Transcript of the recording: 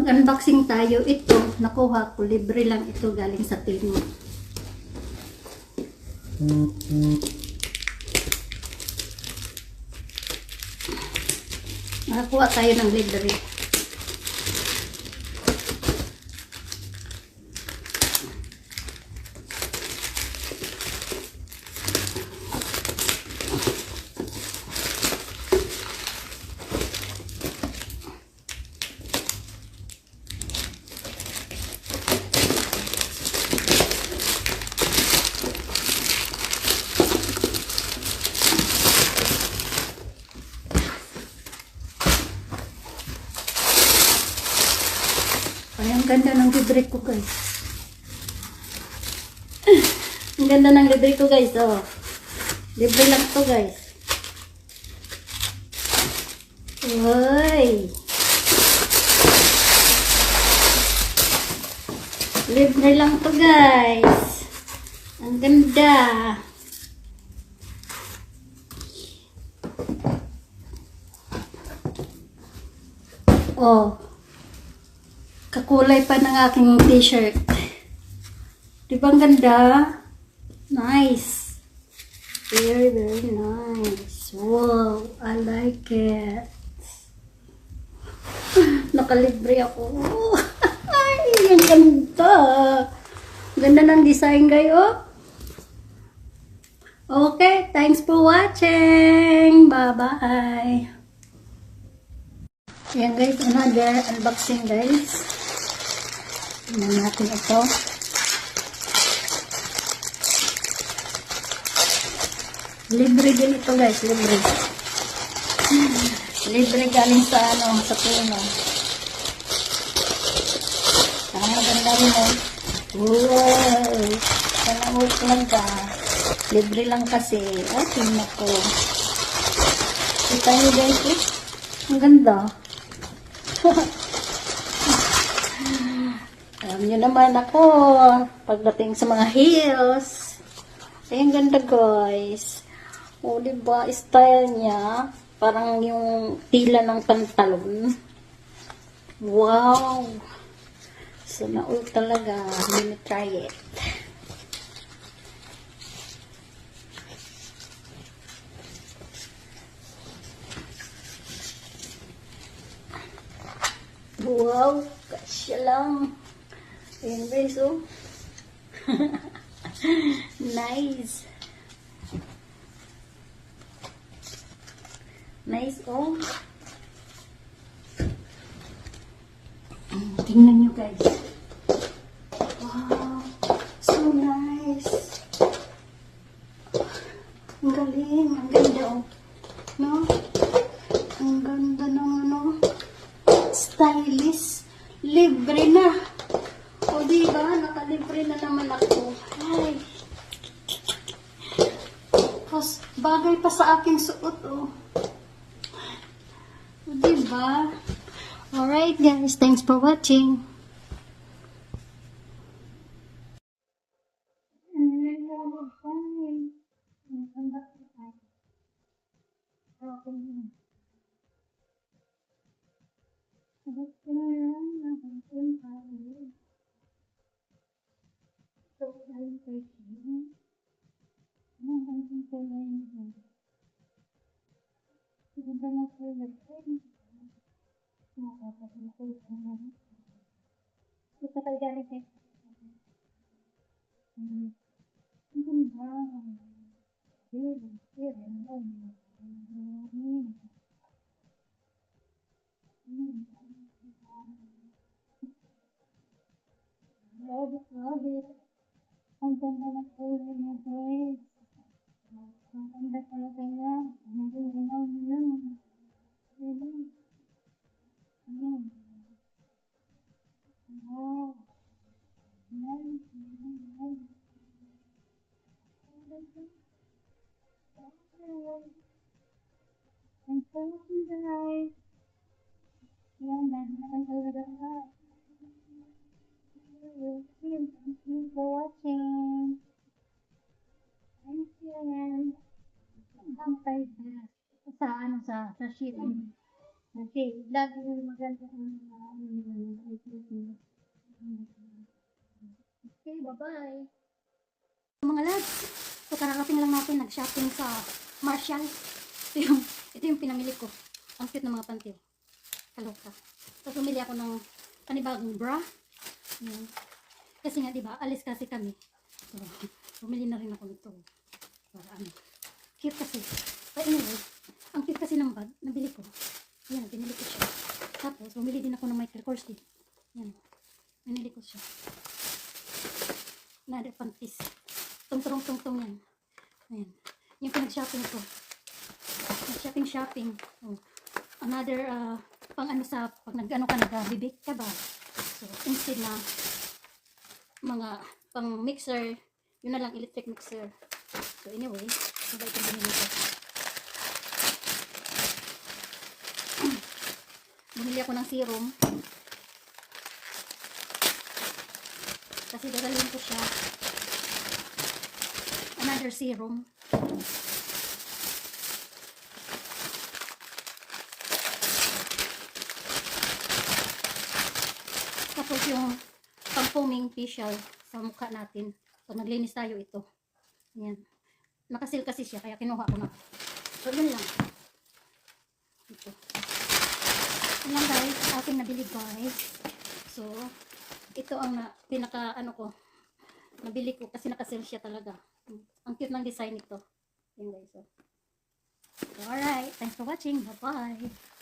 Mag-unboxing tayo. Ito, nakuha ko. Libre lang ito galing sa Temu. Nakakuha tayo ng libre. Ay, ang ganda ng libre ko, guys. Ang ganda ng libre ko, guys. Oh. Libre lang to, guys. Uy. Libre lang to, guys. Ang ganda. Oh. Kakulay pa ng aking t-shirt. Diba ang ganda? Nice. Very, very nice. Wow, I like it. Nakalibre ako. Ay, ang ganda. Ganda ng design, guys. Oh. Okay, thanks for watching. Bye-bye. Ayan, guys, another unboxing, guys. Tingnan natin ito. Libre din ito, guys. Libre. Libre galing sa sa Temu. Saka maganda rin, oh. Wow! Sana lang ka. Libre lang kasi. Oh, tingnan ko. Kita nyo, guys, eh. Ang ganda. Alam nyo naman ako, pagdating sa mga heels, ay ang ganda, guys. O, diba, style niya, parang yung tila ng pantalon. Wow! So, naul talaga. Let me try it. Wow! Kasya lang. Ayan, guys, oh. Nice. Nice, oh. Tingnan nyo, guys. Wow. So nice. Ang galing. Ang ganda, oh. No? Ang ganda ng stylish. Libre na. O, diba? Nakalibre na naman ako. Ay. Tapos, bagay pa sa aking suot, oh. O, diba? Alright, guys. Thanks for watching. Ang ganda ng kulay niya, guys. Ang ganda talaga niya. Ang ganda niya. Ayan. Wow. Nice. Nice. Ang sarap niya, guys. Ayan, dahil na ang talaga. Thank you for watching. Thank you. Ang price na sa sa sheet. Kasi lagi yung maganda ang okay, bye-bye. Mga lads, so kararating lang natin nag-shopping sa Marshall. Ito yung pinamili ko. Ang cute ng mga panty. Kaloka. So bumili ako ng panibagong bra. Yan. Kasi nga 'di ba, alis kasi kami. So bumili na rin ako nito. Para ano. Cute kasi. But anyway, ang cute kasi ng bag, nabili ko. Yan, binili ko siya. Tapos bumili din ako ng Michael Kors din. Yan. Binili ko siya. Na panties. Tungtong yan. Ayan. Yung pinag-shopping ko. Shopping. Oh. Another, pang ano sa, pag nag-ano ka, nag-bibig ka ba? So, instead na, mga, pang mixer, yun na lang, electric mixer. So, anyway, iba itong binili ko. Bumili ako ng serum. Kasi dadalhin ko siya. Another serum. Tapos yung pang-foaming facial sa mukha natin. Pag naglinis tayo ito. Ayan. Nakasil kasi siya kaya kinuha ko na. So yun lang. Ito. Yun lang guys. Aking nabili guys. So ito ang pinaka ano ko. Nabili ko kasi nakasil siya talaga. Ang cute ng design nito. Yan guys. So, alright. Thanks for watching. Bye-bye.